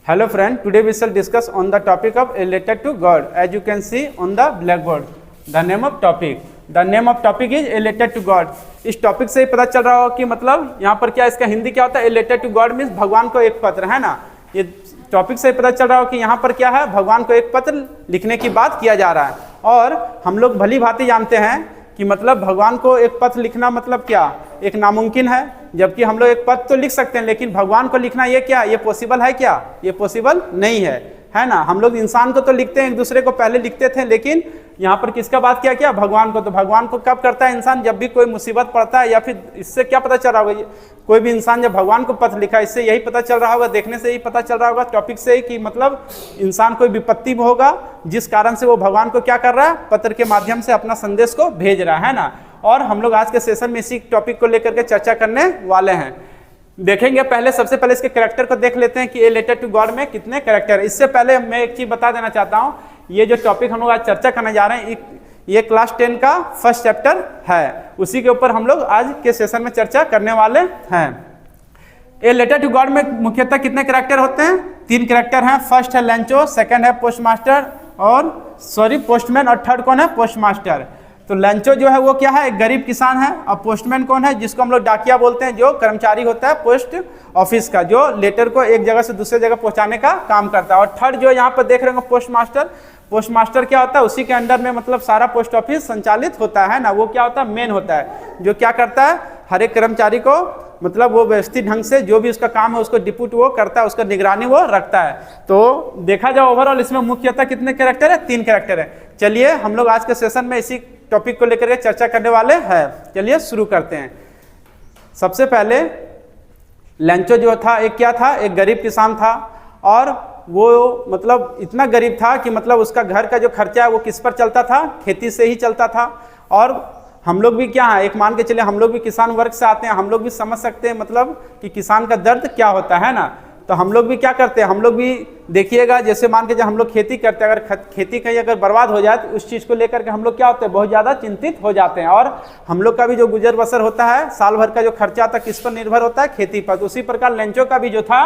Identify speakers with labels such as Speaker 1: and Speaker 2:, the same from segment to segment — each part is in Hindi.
Speaker 1: Hello friend, today we shall discuss on the topic of a letter to God. As you can see on the blackboard, the name of topic is a letter to God. इस टॉपिक से ही पता चल रहा होगा कि मतलब यहाँ पर क्या इसका हिंदी क्या होता है। A letter to God means भगवान को एक पत्र, है ना। ये टॉपिक से ही पता चल रहा हो कि यहाँ पर क्या है, भगवान को एक पत्र लिखने की बात किया जा रहा है। और हम लोग भली भांति जानते हैं कि मतलब भगवान को एक पत्र लिखना मतलब क्या, एक नामुमकिन है। जबकि हम लोग एक पत्र तो लिख सकते हैं, लेकिन भगवान को लिखना ये क्या, ये पॉसिबल है क्या, ये पॉसिबल नहीं है ना। हम लोग इंसान को तो लिखते हैं, एक दूसरे को पहले लिखते थे, लेकिन यहाँ पर किसका बात किया क्या, भगवान को। तो भगवान को कब करता है इंसान, जब भी कोई मुसीबत पड़ता है, या फिर इससे क्या पता चल रहा होगा, कोई भी इंसान जब भगवान को पत्र लिखा, इससे यही पता चल रहा होगा, देखने से यही पता चल रहा होगा टॉपिक से ही, कि मतलब इंसान कोई विपत्ति में होगा जिस कारण से वो भगवान को क्या कर रहा है, पत्र के माध्यम से अपना संदेश को भेज रहा है ना। और हम लोग आज के सेशन में इसी टॉपिक को लेकर के चर्चा करने वाले हैं। देखेंगे पहले, सबसे पहले इसके कैरेक्टर को देख लेते हैं कि ए लेटर टू गॉड में कितने कैरेक्टर है। इससे पहले मैं एक चीज बता देना चाहता हूँ, ये जो टॉपिक हम लोग आज चर्चा करने जा रहे हैं, ये क्लास 10 का फर्स्ट चैप्टर है, उसी के ऊपर हम लोग आज के सेशन में चर्चा करने वाले हैं। ए लेटर टू गॉड में मुख्यतः कितने कैरेक्टर होते हैं, 3 कैरेक्टर हैं। फर्स्ट है लेंचो, सेकंड है पोस्टमैन, और थर्ड कौन है, पोस्टमास्टर। तो लेंचो जो है वो क्या है, एक गरीब किसान है। और पोस्टमैन कौन है, जिसको हम लोग डाकिया बोलते हैं, जो कर्मचारी होता है पोस्ट ऑफिस का, जो लेटर को एक जगह से दूसरे जगह पहुंचाने का काम करता है। और थर्ड जो यहाँ पर देख रहे होंगे पोस्टमास्टर क्या होता है, उसी के अंडर में मतलब सारा पोस्ट ऑफिस संचालित होता है ना। वो क्या होता है, मेन होता है, जो क्या करता है, हर एक कर्मचारी को मतलब वो व्यवस्थित ढंग से जो भी उसका काम है उसको डिप्यूट वो करता है, उसका निगरानी वो रखता है। तो देखा जाए ओवरऑल इसमें मुख्यतः कितने कैरेक्टर है, 3 कैरेक्टर है। चलिए हम लोग आज के सेशन में इसी टॉपिक को लेकर के चर्चा करने वाले हैं। चलिए शुरू करते हैं। सबसे पहले लेंचो जो था, एक क्या था, एक गरीब किसान था। और वो मतलब इतना गरीब था कि मतलब उसका घर का जो खर्चा है वो किस पर चलता था, खेती से ही चलता था। और हम लोग भी क्या है, एक मान के चले हम लोग भी किसान वर्ग से आते हैं, हम लोग भी समझ सकते हैं मतलब कि किसान का दर्द क्या होता है ना। तो हम लोग भी क्या करते हैं, हम लोग भी देखिएगा, जैसे मान के जब हम लोग खेती करते हैं, अगर खेती कहीं अगर बर्बाद हो जाए तो उस चीज़ को लेकर के हम लोग क्या होते हैं, बहुत ज़्यादा चिंतित हो जाते हैं। और हम लोग का भी जो गुजर बसर होता है, साल भर का जो खर्चा आता है किस पर निर्भर होता है, खेती पर। तो उसी प्रकार लेंचो का भी जो था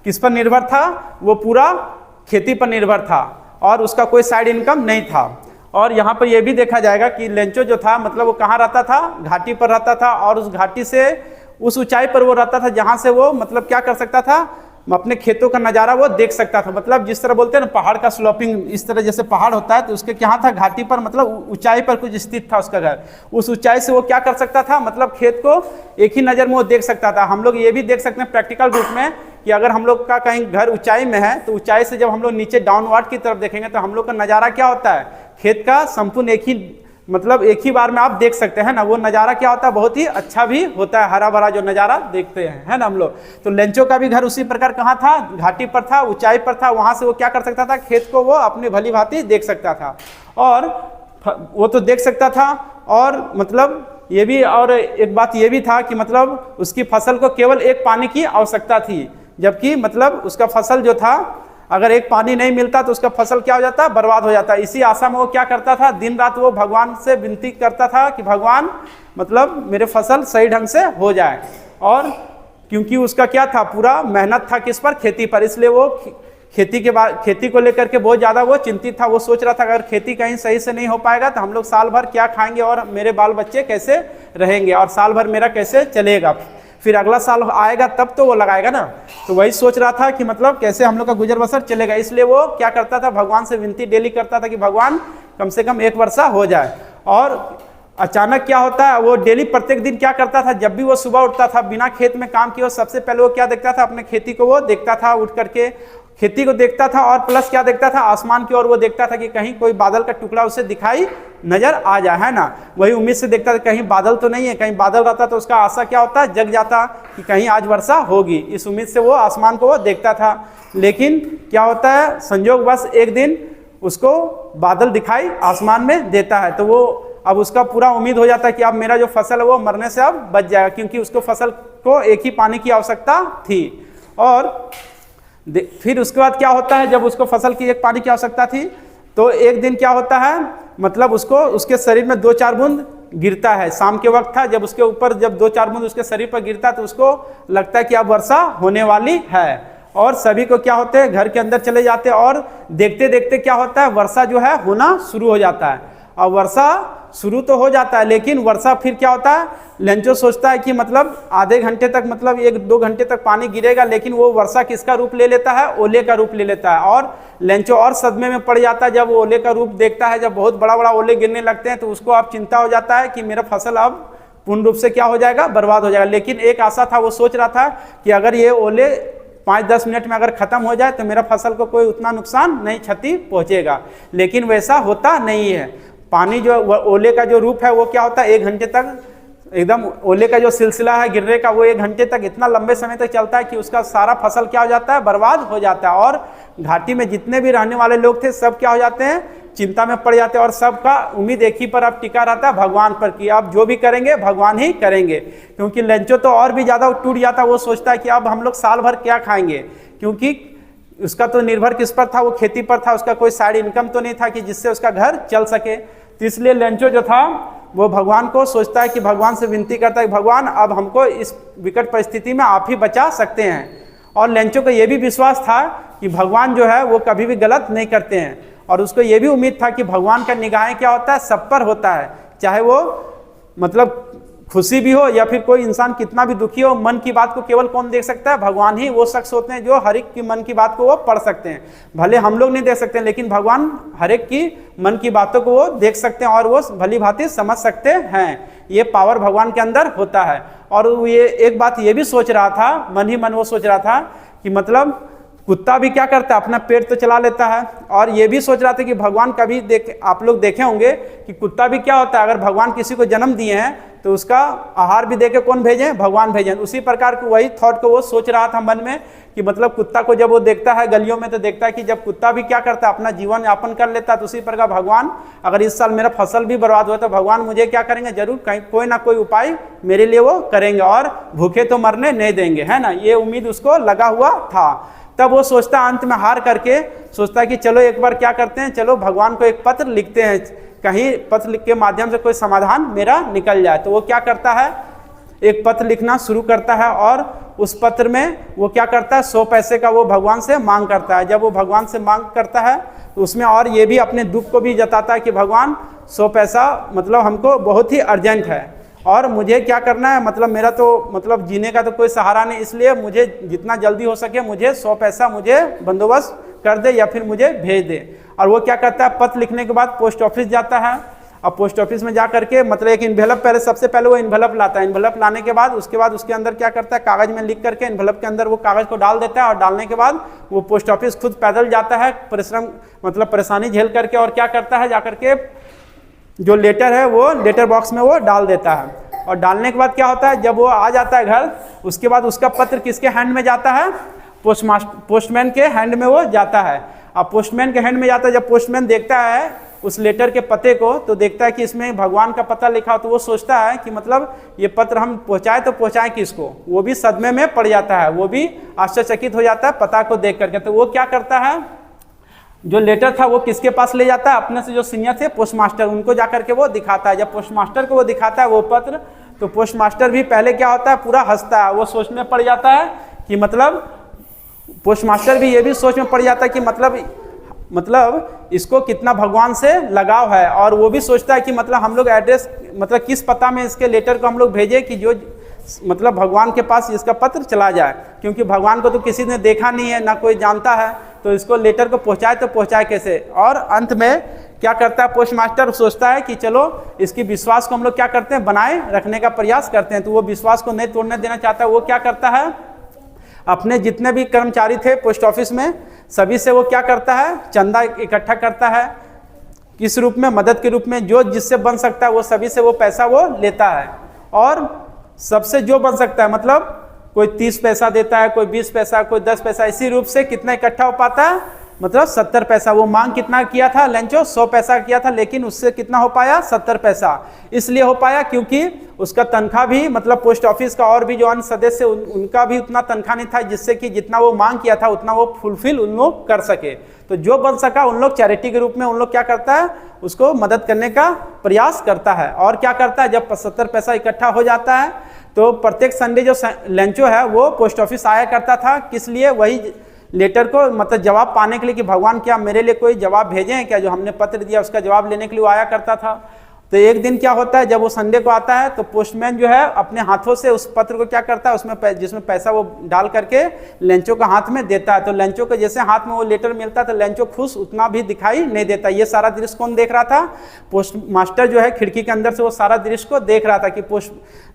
Speaker 1: किस पर निर्भर था, वो पूरा खेती पर निर्भर था और उसका कोई साइड इनकम नहीं था। और यहाँ पर यह भी देखा जाएगा कि लेंचो जो था मतलब वो कहाँ रहता था, घाटी पर रहता था। और उस घाटी से उस ऊंचाई पर वो रहता था जहाँ से वो मतलब क्या कर सकता था, अपने खेतों का नज़ारा वो देख सकता था। मतलब जिस तरह बोलते हैं ना पहाड़ का स्लोपिंग, इस तरह जैसे पहाड़ होता है तो उसके क्या था, घाटी पर मतलब ऊंचाई पर कुछ स्थित था उसका घर। उस ऊंचाई से वो क्या कर सकता था, मतलब खेत को एक ही नज़र में वो देख सकता था। हम लोग ये भी देख सकते हैं प्रैक्टिकल रूप में कि अगर हम लोग का कहीं घर ऊंचाई में है तो ऊंचाई से जब हम लोग नीचे डाउनवर्ड की तरफ देखेंगे तो हम लोग का नज़ारा क्या होता है, खेत का संपूर्ण एक ही बार में आप देख सकते हैं ना। वो नज़ारा क्या होता है, बहुत ही अच्छा भी होता है, हरा भरा जो नज़ारा देखते हैं, है ना हम लोग। तो लेंचो का भी घर उसी प्रकार कहाँ था, घाटी पर था, ऊंचाई पर था। वहाँ से वो क्या कर सकता था, खेत को वो अपनी भली भांति देख सकता था। और वो तो देख सकता था, और मतलब ये भी, और एक बात ये भी था कि मतलब उसकी फसल को केवल एक पानी की आवश्यकता थी। जबकि मतलब उसका फसल जो था, अगर एक पानी नहीं मिलता तो उसका फसल क्या हो जाता, बर्बाद हो जाता। इसी आशा में वो क्या करता था, दिन रात वो भगवान से विनती करता था कि भगवान मतलब मेरे फसल सही ढंग से हो जाए। और क्योंकि उसका क्या था, पूरा मेहनत था किस पर, खेती पर, इसलिए वो खेती को लेकर के बहुत ज़्यादा वो चिंतित था। वो सोच रहा था अगर खेती कहीं सही से नहीं हो पाएगा तो हम लोग साल भर क्या खाएंगे और मेरे बाल बच्चे कैसे रहेंगे और साल भर मेरा कैसे चलेगा, फिर अगला साल आएगा तब तो वो लगाएगा ना। तो वही सोच रहा था कि मतलब कैसे हम लोग का गुजर बसर चलेगा। इसलिए वो क्या करता था, भगवान से विनती डेली करता था कि भगवान कम से कम एक वर्षा हो जाए। और अचानक क्या होता है, वो डेली प्रत्येक दिन क्या करता था, जब भी वो सुबह उठता था बिना खेत में काम किए, सबसे पहले वो क्या देखता था, अपने खेती को वो देखता था, उठ करके खेती को देखता था। और प्लस क्या देखता था, आसमान की ओर वो देखता था कि कहीं कोई बादल का टुकड़ा उसे दिखाई नजर आ जाए, है ना। वही उम्मीद से देखता था कहीं बादल तो नहीं है, कहीं बादल रहता तो उसका आशा क्या होता, जग जाता कि कहीं आज वर्षा होगी। इस उम्मीद से वो आसमान को वो देखता था। लेकिन क्या होता है, संयोग बस एक दिन उसको बादल दिखाई आसमान में देता है। तो वो अब उसका पूरा उम्मीद हो जाता है कि अब मेरा जो फसल है वो मरने से अब बच जाएगा, क्योंकि उसको फसल को एक ही पानी की आवश्यकता थी। और फिर उसके बाद क्या होता है, जब उसको फसल की एक पानी की आवश्यकता थी तो एक दिन क्या होता है, मतलब उसको उसके शरीर में 2-4 बूंद गिरता है। शाम के वक्त था, जब उसके ऊपर जब 2-4 बूंद उसके शरीर पर गिरता है तो उसको लगता है कि अब वर्षा होने वाली है। और सभी को क्या होते हैं, घर के अंदर चले जाते हैं। और देखते देखते क्या होता है, वर्षा जो है होना शुरू हो जाता है। और वर्षा शुरू तो हो जाता है, लेकिन वर्षा फिर क्या होता है, लेंचो सोचता है कि मतलब आधे घंटे तक, मतलब 1-2 घंटे तक पानी गिरेगा, लेकिन वो वर्षा किसका रूप ले लेता है, ओले का रूप ले लेता है। और लेंचो और सदमे में पड़ जाता है जब वो ओले का रूप देखता है। जब बहुत बड़ा बड़ा ओले गिरने लगते हैं तो उसको अब चिंता हो जाता है कि मेरा फसल अब पूर्ण रूप से क्या हो जाएगा, बर्बाद हो जाएगा। लेकिन एक आशा था, वो सोच रहा था कि अगर ये ओले 5-10 मिनट में अगर खत्म हो जाए तो मेरा फसल को कोई उतना नुकसान नहीं, क्षति पहुंचेगा। लेकिन वैसा होता नहीं है। पानी जो ओले का जो रूप है वो क्या होता है, 1 घंटे तक एकदम, ओले का जो सिलसिला है गिरने का वो 1 घंटे तक इतना लंबे समय तक चलता है कि उसका सारा फसल क्या हो जाता है, बर्बाद हो जाता है। और घाटी में जितने भी रहने वाले लोग थे सब क्या हो जाते हैं, चिंता में पड़ जाते हैं। और सबका उम्मीद एक ही पर अब टिका रहता है, भगवान पर, कि अब जो भी करेंगे भगवान ही करेंगे। क्योंकि लेंचो तो और भी ज़्यादा टूट जाता है। वो सोचता है कि अब हम लोग साल भर क्या खाएंगे, क्योंकि उसका तो निर्भर किस पर था, वो खेती पर था। उसका कोई साइड इनकम तो नहीं था कि जिससे उसका घर चल सके। तो इसलिए लेंचो जो था वो भगवान को सोचता है कि भगवान से विनती करता है, भगवान अब हमको इस विकट परिस्थिति में आप ही बचा सकते हैं। और लेंचो को ये भी विश्वास था कि भगवान जो है वो कभी भी गलत नहीं करते हैं। और उसको ये भी उम्मीद था कि भगवान का निगाहें क्या होता है, सब पर होता है। चाहे वो मतलब खुशी भी हो या फिर कोई इंसान कितना भी दुखी हो, मन की बात को केवल कौन देख सकता है, भगवान ही वो शख्स होते हैं जो हर एक की मन की बात को वो पढ़ सकते हैं। भले हम लोग नहीं देख सकते हैं, लेकिन भगवान हर एक की मन की बातों को वो देख सकते हैं और वो भली भांति समझ सकते हैं। ये पावर भगवान के अंदर होता है। और ये एक बात ये भी सोच रहा था, मन ही मन वो सोच रहा था कि मतलब कुत्ता भी क्या करता है, अपना पेट तो चला लेता है। और ये भी सोच रहा था कि भगवान कभी आप लोग देखे होंगे कि कुत्ता भी क्या होता है, अगर भगवान किसी को जन्म दिए हैं तो उसका आहार भी देके कौन भेजें, भगवान भेजें। उसी प्रकार की वही थॉट को वो सोच रहा था मन में कि मतलब कुत्ता को जब वो देखता है गलियों में तो देखता है कि जब कुत्ता भी क्या करता है, अपना जीवन यापन कर लेता है, तो उसी प्रकार भगवान अगर इस साल मेरा फसल भी बर्बाद हुआ तो भगवान मुझे क्या करेंगे, जरूर कहीं कोई ना कोई उपाय मेरे लिए वो करेंगे और भूखे तो मरने नहीं देंगे, है ना। ये उम्मीद उसको लगा हुआ था। तब वो सोचता, अंत में हार करके सोचता है कि चलो एक बार क्या करते हैं, चलो भगवान को एक पत्र लिखते हैं, कहीं पत्र लिख के माध्यम से कोई समाधान मेरा निकल जाए। तो वो क्या करता है, एक पत्र लिखना शुरू करता है। और उस पत्र में वो क्या करता है, 100 पैसे का वो भगवान से मांग करता है। जब वो भगवान से मांग करता है तो उसमें और ये भी अपने दुख को भी जताता है कि भगवान 100 पैसा मतलब हमको बहुत ही अर्जेंट है और मुझे क्या करना है, मतलब मेरा तो मतलब जीने का तो कोई सहारा नहीं, इसलिए मुझे जितना जल्दी हो सके मुझे 100 पैसा मुझे बंदोबस्त कर दे या फिर मुझे भेज दे। और वो क्या करता है, पत्र लिखने के बाद पोस्ट ऑफिस जाता है। अब पोस्ट ऑफिस में जा करके मतलब एक इन्वेलप, पहले सबसे पहले वो इन्वेलप लाता है। इन्वेलप लाने के बाद उसके अंदर क्या करता है, कागज में लिख करके इन्वेलप के अंदर वो कागज को डाल देता है। और डालने के बाद वो पोस्ट ऑफिस खुद पैदल जाता है, परिश्रम मतलब परेशानी झेल करके, और क्या करता है, जा करके जो लेटर है वो लेटर बॉक्स में वो डाल देता है। और डालने के बाद क्या होता है, जब वो आ जाता है घर, उसके बाद उसका पत्र किसके हैंड में जाता है, पोस्टमैन के हैंड में वो जाता है। अब पोस्टमैन के हैंड में जाता है, जब पोस्टमैन देखता है उस लेटर के पते को तो देखता है कि इसमें भगवान का पता लिखा हो, तो वो सोचता है कि मतलब ये पत्र हम पहुंचाए तो पहुंचाए किसको। वो भी सदमे में पड़ जाता है, वो भी आश्चर्यचकित हो जाता है पता को देख करके। तो वो क्या करता है, जो लेटर था वो किसके पास ले जाता है, अपने से जो सीनियर थे पोस्टमास्टर, उनको जाकर के वो दिखाता है। जब पोस्टमास्टर को वो दिखाता है वो पत्र, तो पोस्टमास्टर भी पहले क्या होता है, पूरा हंसता है। वो सोच में पड़ जाता है कि मतलब पोस्टमास्टर भी ये भी सोच में पड़ जाता है कि मतलब इसको कितना भगवान से लगाव है। और वो भी सोचता है कि मतलब हम लोग एड्रेस मतलब किस पता में इसके लेटर को हम लोग भेजें कि जो मतलब भगवान के पास इसका पत्र चला जाए, क्योंकि भगवान को तो किसी ने देखा नहीं है, ना कोई जानता है, तो इसको लेटर को पहुंचाए तो पहुंचाए कैसे। और अंत में क्या करता है, पोस्टमास्टर सोचता है कि चलो इसकी विश्वास को हम लोग क्या करते हैं, बनाए रखने का प्रयास करते हैं। तो वो विश्वास को नहीं तोड़ने देना चाहता है। वो क्या करता है, अपने जितने भी कर्मचारी थे पोस्ट ऑफिस में सभी से वो क्या करता है, चंदा इकट्ठा करता है। किस रूप में, मदद के रूप में, जो जिससे बन सकता है वो सभी से वो पैसा वो लेता है। और सबसे जो बन सकता है, मतलब कोई 30 पैसा देता है, कोई 20 पैसा, कोई 10 पैसा, इसी रूप से कितना इकट्ठा हो पाता है, मतलब 70 पैसा। वो मांग कितना किया था लेंचो, 100 पैसा किया था, लेकिन उससे कितना हो पाया, 70 पैसा। इसलिए हो पाया क्योंकि उसका तनख्वाह भी मतलब पोस्ट ऑफिस का और भी जो अन्य सदस्य उनका भी उतना तनख्वाह नहीं था, जिससे कि जितना वो मांग किया था उतना वो फुलफिल उन लोग कर सके। तो जो बन सका उन लोग चैरिटी के रूप में उन लोग क्या करता है, उसको मदद करने का प्रयास करता है। और क्या करता है, जब 70 पैसा इकट्ठा हो जाता है तो प्रत्येक संडे जो लेंचो है वो पोस्ट ऑफिस आया करता था, किस लिए, वही लेटर को मतलब जवाब पाने के लिए कि भगवान क्या मेरे लिए कोई जवाब भेजे हैं क्या, जो हमने पत्र दिया उसका जवाब लेने के लिए वो आया करता था। तो एक दिन क्या होता है, जब वो संडे को आता है तो पोस्टमैन जो है अपने हाथों से उस पत्र को क्या करता है, उसमें जिसमें पैसा वो डाल करके लेंचो का हाथ में देता है। तो लेंचो को जैसे हाथ में वो लेटर मिलता है तो लेंचो खुश उतना भी दिखाई नहीं देता। ये सारा दृश्य कौन देख रहा था, पोस्ट मास्टर जो है खिड़की के अंदर से वो सारा दृश्य को देख रहा था कि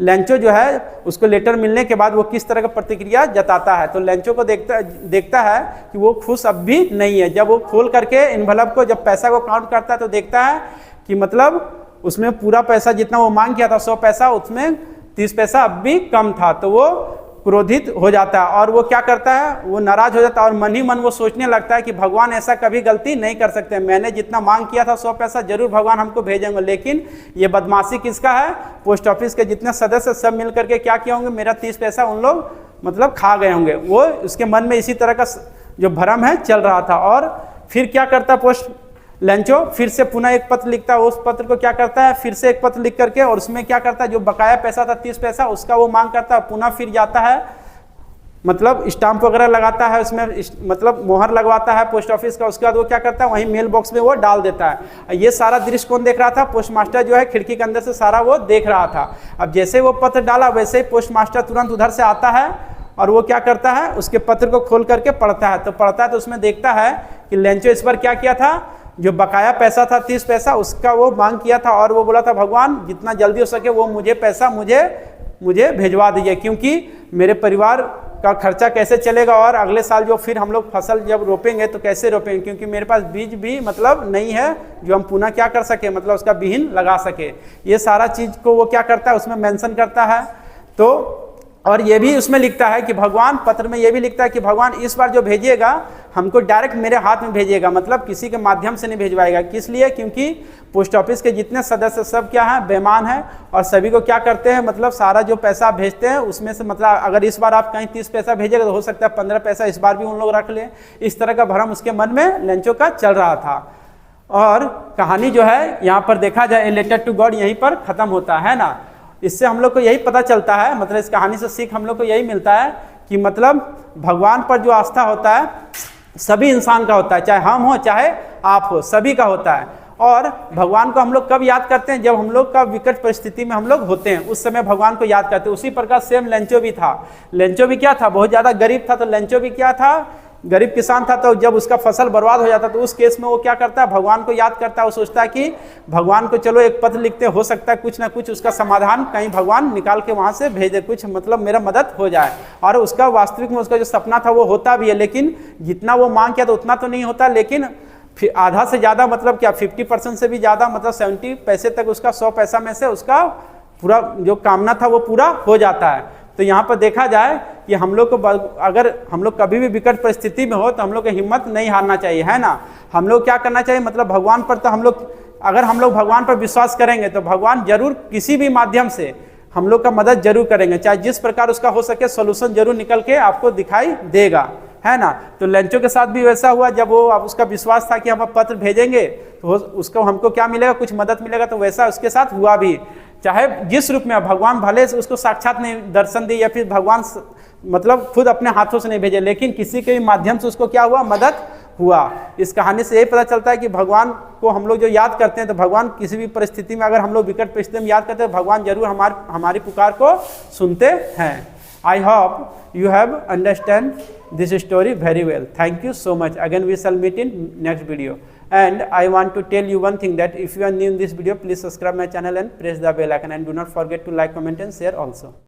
Speaker 1: लेंचो जो है उसको लेटर मिलने के बाद वो किस तरह का प्रतिक्रिया जताता है। तो लेंचो को देखता है कि वो खुश अब भी नहीं है। जब वो खोल करके इन्वेलप को जब पैसा को काउंट करता है तो देखता है कि मतलब उसमें पूरा पैसा जितना वो मांग किया था 100 पैसा, उसमें 30 पैसा अब भी कम था। तो वो क्रोधित हो जाता है और वो क्या करता है, वो नाराज हो जाता है और मन ही मन वो सोचने लगता है कि भगवान ऐसा कभी गलती नहीं कर सकते, मैंने जितना मांग किया था 100 पैसा जरूर भगवान हमको भेजेंगे, लेकिन ये बदमाशी किसका है, पोस्ट ऑफिस के जितने सदस्य सब मिल करके क्या किए होंगे, मेरा 30 पैसा उन लोग मतलब खा गए होंगे। वो उसके मन में इसी तरह का जो भ्रम है चल रहा था। और फिर क्या करता लेंचो, फिर से पुनः एक पत्र लिखता है। उस पत्र को क्या करता है, फिर से एक पत्र लिख करके और उसमें क्या करता है, जो बकाया पैसा था 30 पैसा उसका वो मांग करता है। पुनः फिर जाता है, मतलब स्टाम्प वगैरह लगाता है, उसमें मतलब मोहर लगवाता है पोस्ट ऑफिस का। उसके बाद वो क्या करता है, वहीं मेल बॉक्स में वो डाल देता है। ये सारा दृश्य कौन देख रहा था, पोस्ट मास्टर जो है खिड़की के अंदर से सारा वो देख रहा था। अब जैसे वो पत्र डाला वैसे ही पोस्ट मास्टर तुरंत उधर से आता है और वो क्या करता है, उसके पत्र को खोल करके पढ़ता है। तो उसमें देखता है कि लेंचो इस बार क्या किया था, जो बकाया पैसा था 30 पैसा उसका वो मांग किया था और वो बोला था भगवान जितना जल्दी हो सके वो मुझे पैसा मुझे भेजवा दीजिए, क्योंकि मेरे परिवार का खर्चा कैसे चलेगा और अगले साल जो फिर हम लोग फसल जब रोपेंगे तो कैसे रोपेंगे, क्योंकि मेरे पास बीज भी मतलब नहीं है जो हम पुनः क्या कर सके, मतलब उसका बीहन लगा सके। ये सारा चीज को वो क्या करता है, उसमें मेंशन करता है। तो और ये भी उसमें लिखता है कि भगवान, पत्र में ये भी लिखता है कि भगवान इस बार जो भेजिएगा हमको डायरेक्ट मेरे हाथ में भेजिएगा, मतलब किसी के माध्यम से नहीं भेजवाएगा। किस लिए, क्योंकि पोस्ट ऑफिस के जितने सदस्य सब क्या है, बेईमान है और सभी को क्या करते हैं, मतलब सारा जो पैसा आप भेजते हैं उसमें से मतलब अगर इस बार आप कहीं 30 पैसा भेजेगा तो हो सकता है 15 पैसा इस बार भी उन लोग रख लें। इस तरह का भ्रम उसके मन में लेंचो का चल रहा था। और कहानी जो है यहाँ पर देखा जाए, ए लेटर टू गॉड यहीं पर खत्म होता है ना। इससे हम लोग को यही पता चलता है, मतलब इस कहानी से सीख हम लोग को यही मिलता है कि मतलब भगवान पर जो आस्था होता है सभी इंसान का होता है, चाहे हम हो चाहे आप हो, सभी का होता है। और भगवान को हम लोग कब याद करते हैं, जब हम लोग का विकट परिस्थिति में हम लोग होते हैं उस समय भगवान को याद करते हैं। उसी प्रकार सेम लेंचो भी था। लेंचो भी क्या था, बहुत ज़्यादा गरीब था। तो लेंचो भी क्या था, गरीब किसान था। तो जब उसका फसल बर्बाद हो जाता तो उस केस में वो क्या करता है, भगवान को याद करता है। वो सोचता है कि भगवान को चलो एक पत्र लिखते, हो सकता है कुछ ना कुछ उसका समाधान कहीं भगवान निकाल के वहाँ से भेज दे, कुछ मतलब मेरा मदद हो जाए। और उसका वास्तविक में उसका जो सपना था वो होता भी है, लेकिन जितना वो मांग किया तो उतना तो नहीं होता, लेकिन फिर आधा से ज़्यादा मतलब क्या 50% से भी ज़्यादा, मतलब 70 पैसे तक उसका 100 पैसा में से उसका पूरा जो कामना था वो पूरा हो जाता है। तो यहाँ पर देखा जाए कि हम लोग को अगर हम लोग कभी भी विकट परिस्थिति में हो तो हम लोग को हिम्मत नहीं हारना चाहिए, है ना। हम लोग क्या करना चाहिए, मतलब भगवान पर तो हम लोग, अगर हम लोग भगवान पर विश्वास करेंगे तो भगवान जरूर किसी भी माध्यम से हम लोग का मदद जरूर करेंगे, चाहे जिस प्रकार उसका हो सके सोल्यूशन जरूर निकल के आपको दिखाई देगा, है ना। तो लेंचो के साथ भी वैसा हुआ, जब वो उसका विश्वास था कि हम पत्र भेजेंगे तो उसको हमको क्या मिलेगा, कुछ मदद मिलेगा, तो वैसा उसके साथ हुआ भी। चाहे जिस रूप में भगवान भले से उसको साक्षात नहीं दर्शन दी या फिर भगवान मतलब खुद अपने हाथों से नहीं भेजे, लेकिन किसी के भी माध्यम से उसको क्या हुआ, मदद हुआ। इस कहानी से यही पता चलता है कि भगवान को हम लोग जो याद करते हैं तो भगवान किसी भी परिस्थिति में, अगर हम लोग विकट परिस्थिति में याद करते हैं, भगवान जरूर हमारी पुकार को सुनते हैं। I hope you have understand this story very well. Thank you so much. Again we shall meet in next video. And I want to tell you one thing, that if you are new in this video, please subscribe my channel and press the bell icon, and do not forget to like, comment and share also.